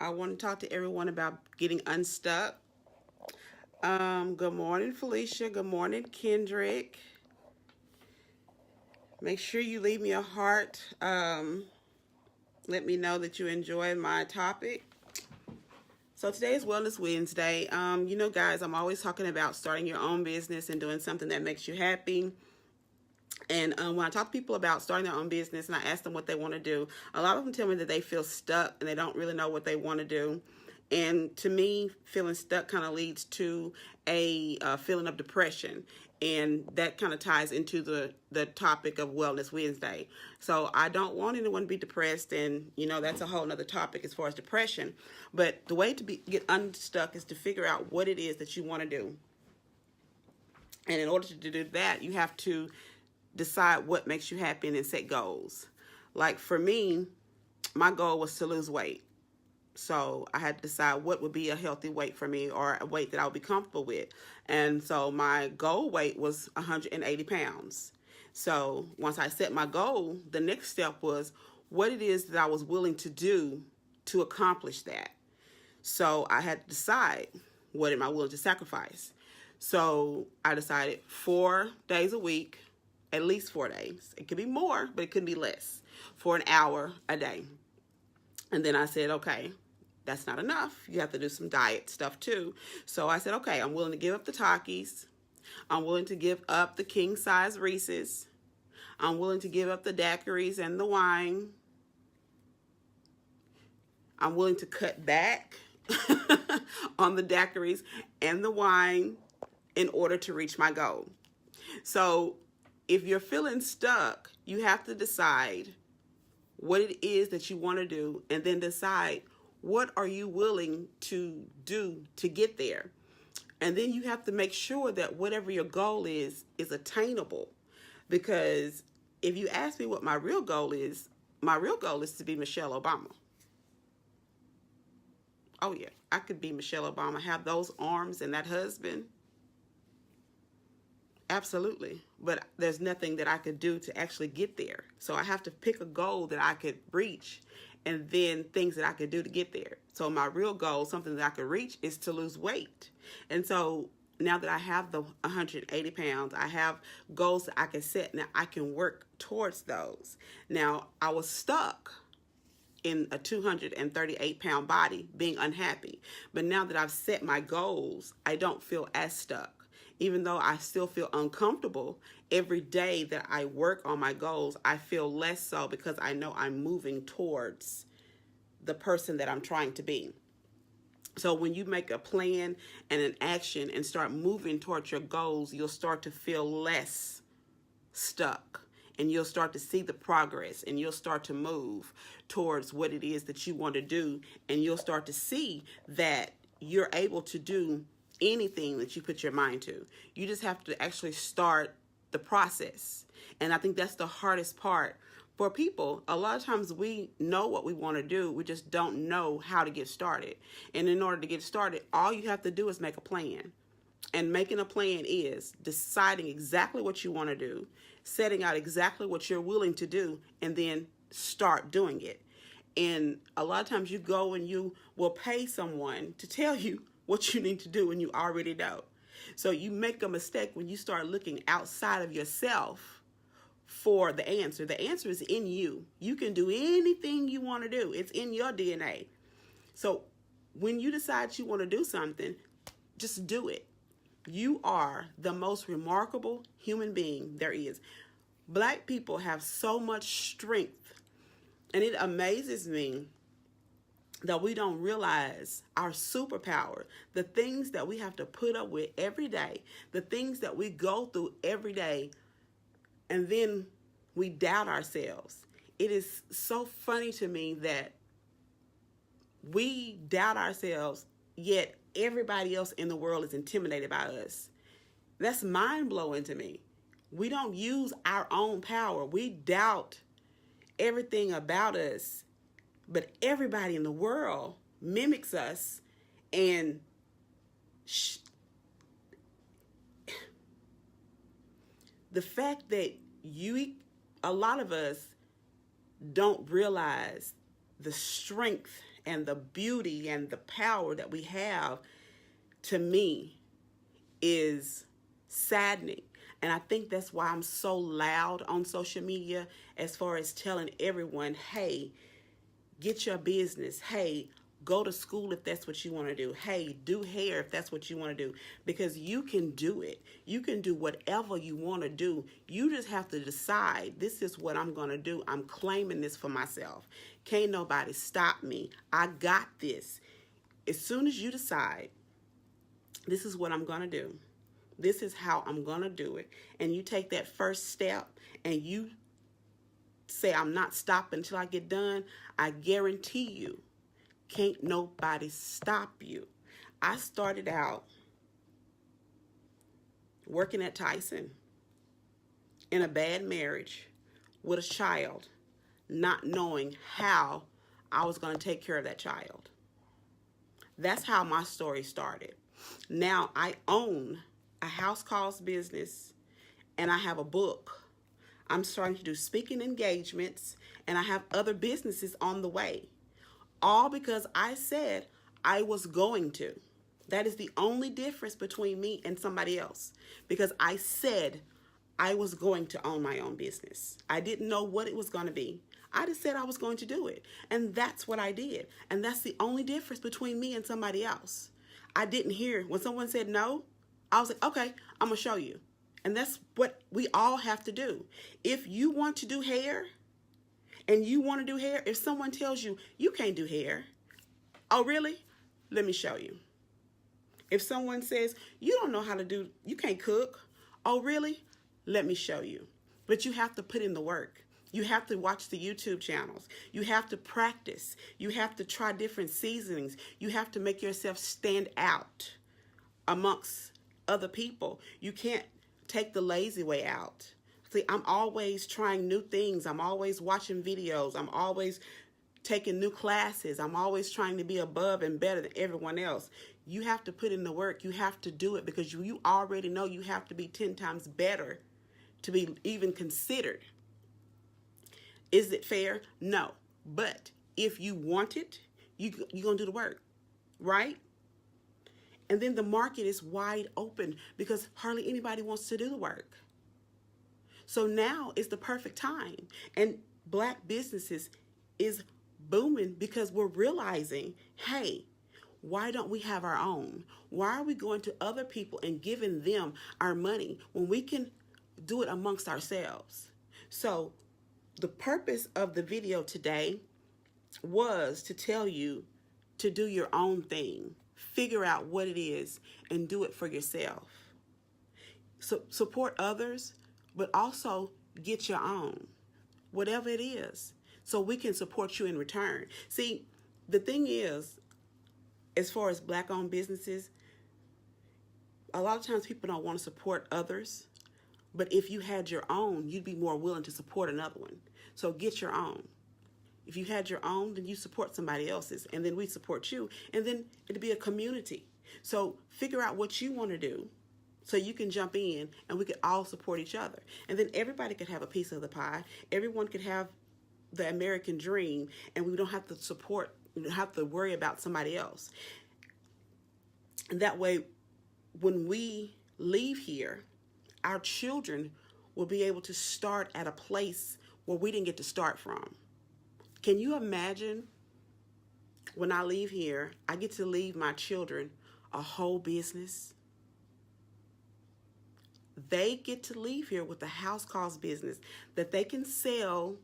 I want to talk to everyone about getting unstuck. Good morning, Felicia. Good morning, Kendrick. Make sure you leave me a heart. Let me know that you enjoy my topic. So today is Wellness Wednesday. Guys, I'm always talking about starting your own business and doing something that makes you happy. And when I talk to people about starting their own business and I ask them what they want to do, a lot of them tell me that they feel stuck and they don't really know what they want to do. And to me, feeling stuck kind of leads to a feeling of depression. And that kind of ties into the topic of Wellness Wednesday. So I don't want anyone to be depressed. And, that's a whole nother topic as far as depression. But the way to get unstuck is to figure out what it is that you want to do. And in order to do that, you have to decide what makes you happy and then set goals. Like for me, my goal was to lose weight. So I had to decide what would be a healthy weight for me or a weight that I would be comfortable with. And so my goal weight was 180 pounds. So once I set my goal, the next step was what it is that I was willing to do to accomplish that. So I had to decide, what am I willing to sacrifice? So I decided 4 days a week, at least 4 days. It could be more, but it could be less, for an hour a day. And then I said, okay, that's not enough. You have to do some diet stuff too. So I said, okay, I'm willing to give up the Takis. I'm willing to give up the king size Reese's. I'm willing to give up the daiquiris and the wine. I'm willing to cut back on the daiquiris and the wine in order to reach my goal. So if you're feeling stuck, you have to decide what it is that you want to do and then decide what are you willing to do to get there. And then you have to make sure that whatever your goal is attainable. Because if you ask me what my real goal is to be Michelle Obama. Oh yeah, I could be Michelle Obama, have those arms and that husband. Absolutely. But there's nothing that I could do to actually get there. So I have to pick a goal that I could reach and then things that I could do to get there. So my real goal, something that I could reach, is to lose weight. And so now that I have the 180 pounds, I have goals that I can set. Now I can work towards those. Now I was stuck in a 238-pound body being unhappy. But now that I've set my goals, I don't feel as stuck. Even though I still feel uncomfortable, every day that I work on my goals, I feel less so because I know I'm moving towards the person that I'm trying to be. So when you make a plan and an action and start moving towards your goals, you'll start to feel less stuck. And you'll start to see the progress and you'll start to move towards what it is that you want to do. And you'll start to see that you're able to do anything that you put your mind to. You just have to actually start the process. And I think that's the hardest part for people. A lot of times we know what we want to do, we just don't know how to get started. And in order to get started, all you have to do is make a plan. And making a plan is deciding exactly what you want to do, setting out exactly what you're willing to do, and then start doing it. And a lot of times you go and you will pay someone to tell you what you need to do and you already know. So you make a mistake when you start looking outside of yourself for the answer. The answer is in you. You can do anything you want to do. It's in your DNA. So when you decide you want to do something, just do it. You are the most remarkable human being there is. Black people have so much strength, and it amazes me that we don't realize our superpower, the things that we have to put up with every day, the things that we go through every day, and then we doubt ourselves. It is so funny to me that we doubt ourselves, yet everybody else in the world is intimidated by us. That's mind-blowing to me. We don't use our own power. We doubt everything about us. But everybody in the world mimics us, and the fact that a lot of us don't realize the strength and the beauty and the power that we have, to me, is saddening. And I think that's why I'm so loud on social media as far as telling everyone, hey, get your business. Hey, go to school if that's what you want to do. Hey, do hair if that's what you want to do. Because you can do it. You can do whatever you want to do. You just have to decide, this is what I'm going to do. I'm claiming this for myself. Can't nobody stop me. I got this. As soon as you decide, this is what I'm going to do, this is how I'm going to do it, and you take that first step and you say, I'm not stopping until I get done, I guarantee you, can't nobody stop you. I started out working at Tyson in a bad marriage with a child, not knowing how I was going to take care of that child. That's how my story started. Now I own a house calls business and I have a book. I'm starting to do speaking engagements and I have other businesses on the way. All because I said I was going to. That is the only difference between me and somebody else. Because I said I was going to own my own business. I didn't know what it was going to be. I just said I was going to do it. And that's what I did. And that's the only difference between me and somebody else. I didn't hear when someone said no. I was like, okay, I'm going to show you. And that's what we all have to do. If you want to do hair and you want to do hair, if someone tells you you can't do hair, oh, really? Let me show you. If someone says you don't know how to do, you can't cook, oh, really? Let me show you. But you have to put in the work. You have to watch the YouTube channels. You have to practice. You have to try different seasonings. You have to make yourself stand out amongst other people. You can't take the lazy way out. See, I'm always trying new things. I'm always watching videos. I'm always taking new classes. I'm always trying to be above and better than everyone else. You have to put in the work. You have to do it because you already know you have to be 10 times better to be even considered. Is it fair? No. But if you want it, you're going to do the work, right? And then the market is wide open because hardly anybody wants to do the work. So now is the perfect time. And Black businesses is booming because we're realizing, hey, why don't we have our own? Why are we going to other people and giving them our money when we can do it amongst ourselves? So the purpose of the video today was to tell you to do your own thing. Figure out what it is and do it for yourself. So support others, but also get your own, whatever it is, so we can support you in return. See, the thing is, as far as Black-owned businesses, a lot of times people don't want to support others, but if you had your own, you'd be more willing to support another one. So get your own. If you had your own, then you support somebody else's, and then we support you, and then it'd be a community. So figure out what you want to do so you can jump in, and we could all support each other. And then everybody could have a piece of the pie. Everyone could have the American dream, and we don't have to support, we don't have to worry about somebody else. And that way, when we leave here, our children will be able to start at a place where we didn't get to start from. Can you imagine when I leave here, I get to leave my children a whole business? They get to leave here with a house calls business that they can sell,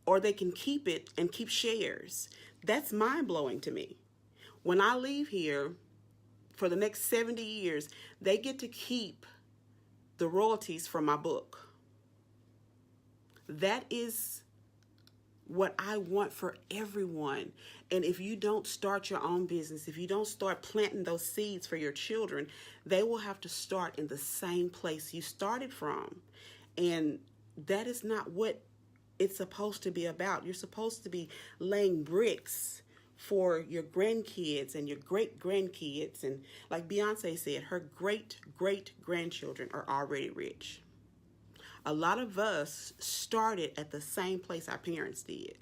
or they can keep it and keep shares. That's mind-blowing to me. When I leave here for the next 70 years, they get to keep the royalties from my book. That is what I want for everyone. And if you don't start your own business, if you don't start planting those seeds for your children, they will have to start in the same place you started from. And that is not what it's supposed to be about. You're supposed to be laying bricks for your grandkids and your great-grandkids. And like Beyonce said, her great-great-grandchildren are already rich. A lot of us started at the same place our parents did.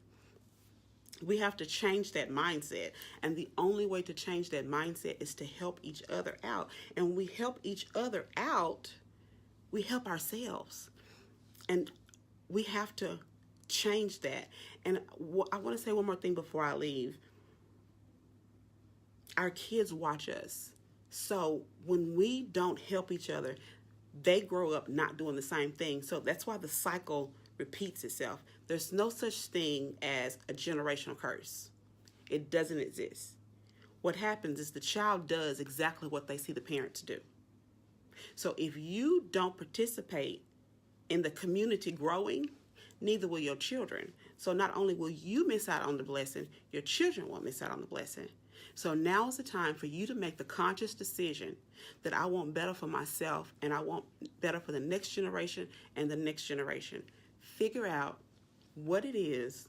We have to change that mindset. And the only way to change that mindset is to help each other out. And when we help each other out, we help ourselves. And we have to change that. And I want to say one more thing before I leave. Our kids watch us. So when we don't help each other, they grow up not doing the same thing. So that's why the cycle repeats itself. There's no such thing as a generational curse. It doesn't exist. What happens is the child does exactly what they see the parents do. So if you don't participate in the community growing, neither will your children. So not only will you miss out on the blessing, your children won't miss out on the blessing. So now is the time for you to make the conscious decision that I want better for myself and I want better for the next generation and the next generation. Figure out what it is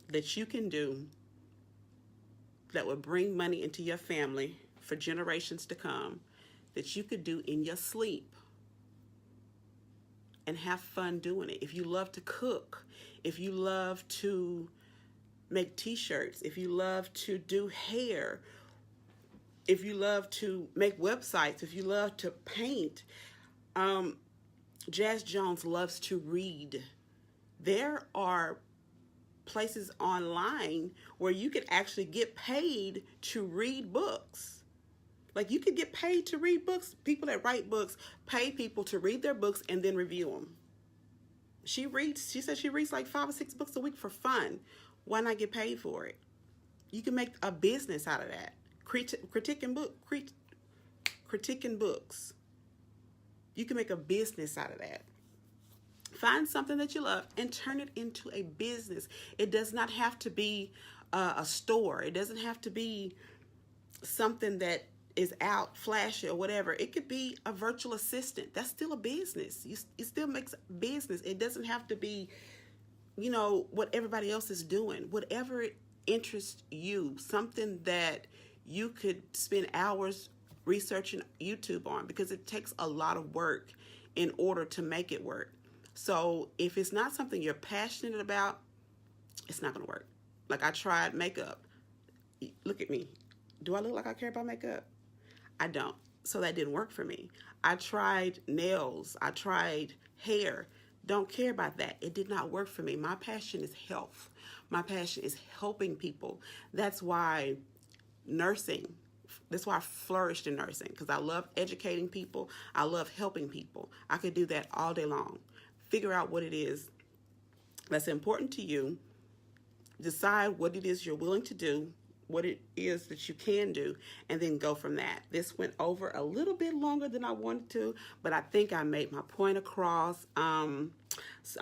that you can do that will bring money into your family for generations to come, that you could do in your sleep and have fun doing it. If you love to cook, if you love to make t-shirts, if you love to do hair, if you love to make websites, if you love to paint, Jazz Jones loves to read. There are places online where you could actually get paid to read books. Like you could get paid to read books. People that write books pay people to read their books and then review them. She said she reads like 5 or 6 books a week for fun. Why not get paid for it? You can make a business out of that. Critiquing books. You can make a business out of that. Find something that you love and turn it into a business. It does not have to be a store. It doesn't have to be something that is out flashy or whatever. It could be a virtual assistant. That's still a business. It still makes business. It doesn't have to be, what everybody else is doing. Whatever it interests you, something that you could spend hours researching YouTube on, because it takes a lot of work in order to make it work. So if it's not something you're passionate about, it's not going to work. Like I tried makeup. Look at me. Do I look like I care about makeup? I don't. So that didn't work for me. I tried nails. I tried hair. Don't care about that. It did not work for me. My passion is health. My passion is helping people. That's why I flourished in nursing, because I love educating people. I love helping people. I could do that all day long. Figure out what it is that's important to you. Decide what it is you're willing to do, what it is that you can do, and then go from that. This went over a little bit longer than I wanted to, but I think I made my point across. I'm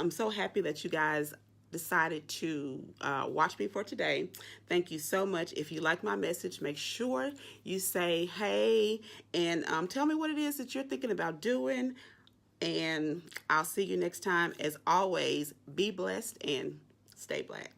so happy that you guys decided to watch me for today. Thank you so much. If you like my message, make sure you say hey and tell me what it is that you're thinking about doing. And I'll see you next time. As always, be blessed and stay black.